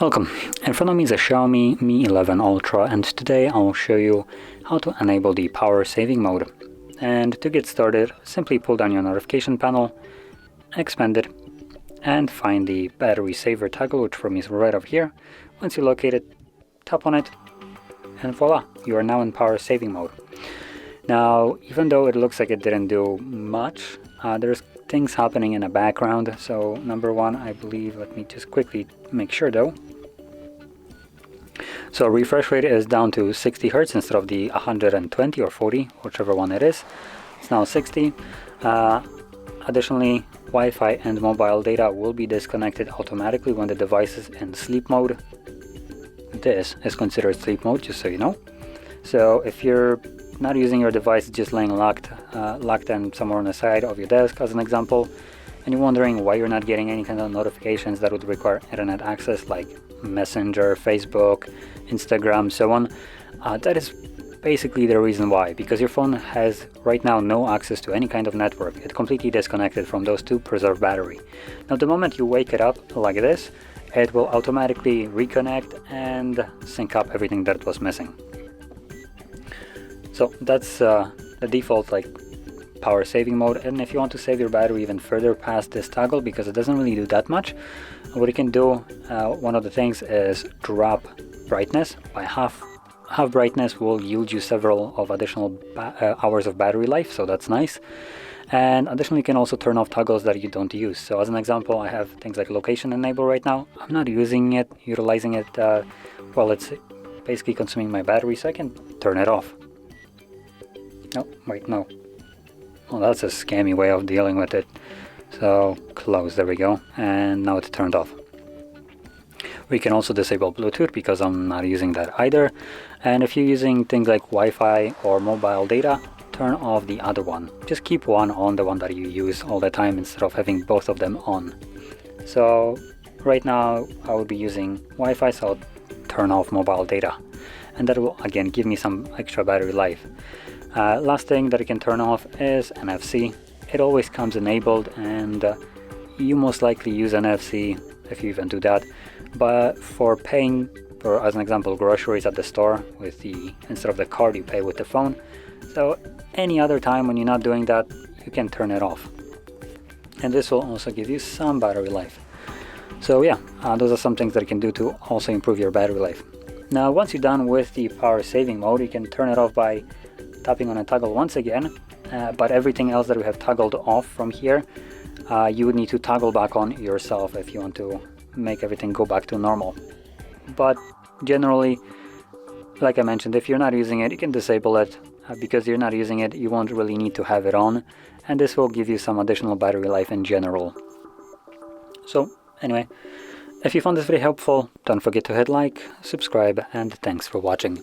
Welcome. In front of me is a Xiaomi Mi 11 Ultra, and today I'll show you how to enable the power saving mode. And to get started, simply pull down your notification panel, expand it, and find the battery saver toggle, which for me is right over here. Once you locate it, tap on it, and voila, you are now in power saving mode. Now, even though it looks like it didn't do much, there's things happening in the background. So number one, I believe, let me just quickly make sure though. So refresh rate is down to 60 Hz instead of the 120 or 40, whichever one it is. It's now 60. Additionally, Wi-Fi and mobile data will be disconnected automatically when the device is in sleep mode. This is considered sleep mode, just so you know. So if you're not using your device, just laying locked and somewhere on the side of your desk as an example, and you're wondering why you're not getting any kind of notifications that would require internet access like Messenger, Facebook, Instagram, so on, that is basically the reason why, because your phone has right now no access to any kind of network. It's completely disconnected from those to preserve battery. Now the moment you wake it up like this, it will automatically reconnect and sync up everything that was missing. So that's the default power saving mode. And if you want to save your battery even further past this toggle, because it doesn't really do that much, what you can do, one of the things is drop brightness by half. Half brightness will yield you several of additional hours of battery life, so that's nice. And additionally, you can also turn off toggles that you don't use. So as an example, I have things like location enable right now. I'm not utilizing it while it's basically consuming my battery, so I can turn it off. Oh, wait, no. Well, that's a scammy way of dealing with it. So close, there we go. And now it's turned off. We can also disable Bluetooth because I'm not using that either. And if you're using things like Wi-Fi or mobile data, turn off the other one. Just keep one on, the one that you use all the time, instead of having both of them on. So right now I will be using Wi-Fi, so I'll turn off mobile data. And that will again give me some extra battery life. Last thing that you can turn off is NFC. It always comes enabled, and you most likely use NFC if you even do that. But for paying for, as an example, groceries at the store with instead of the card, you pay with the phone. So any other time when you're not doing that, you can turn it off. And this will also give you some battery life. So yeah, those are some things that you can do to also improve your battery life. Now, once you're done with the power saving mode, you can turn it off by tapping on a toggle once again, but everything else that we have toggled off from here, you would need to toggle back on yourself if you want to make everything go back to normal. But generally, like I mentioned, if you're not using it, you can disable it. Because you're not using it, you won't really need to have it on, and this will give you some additional battery life in general. So anyway, if you found this video helpful, don't forget to hit like, subscribe, and thanks for watching.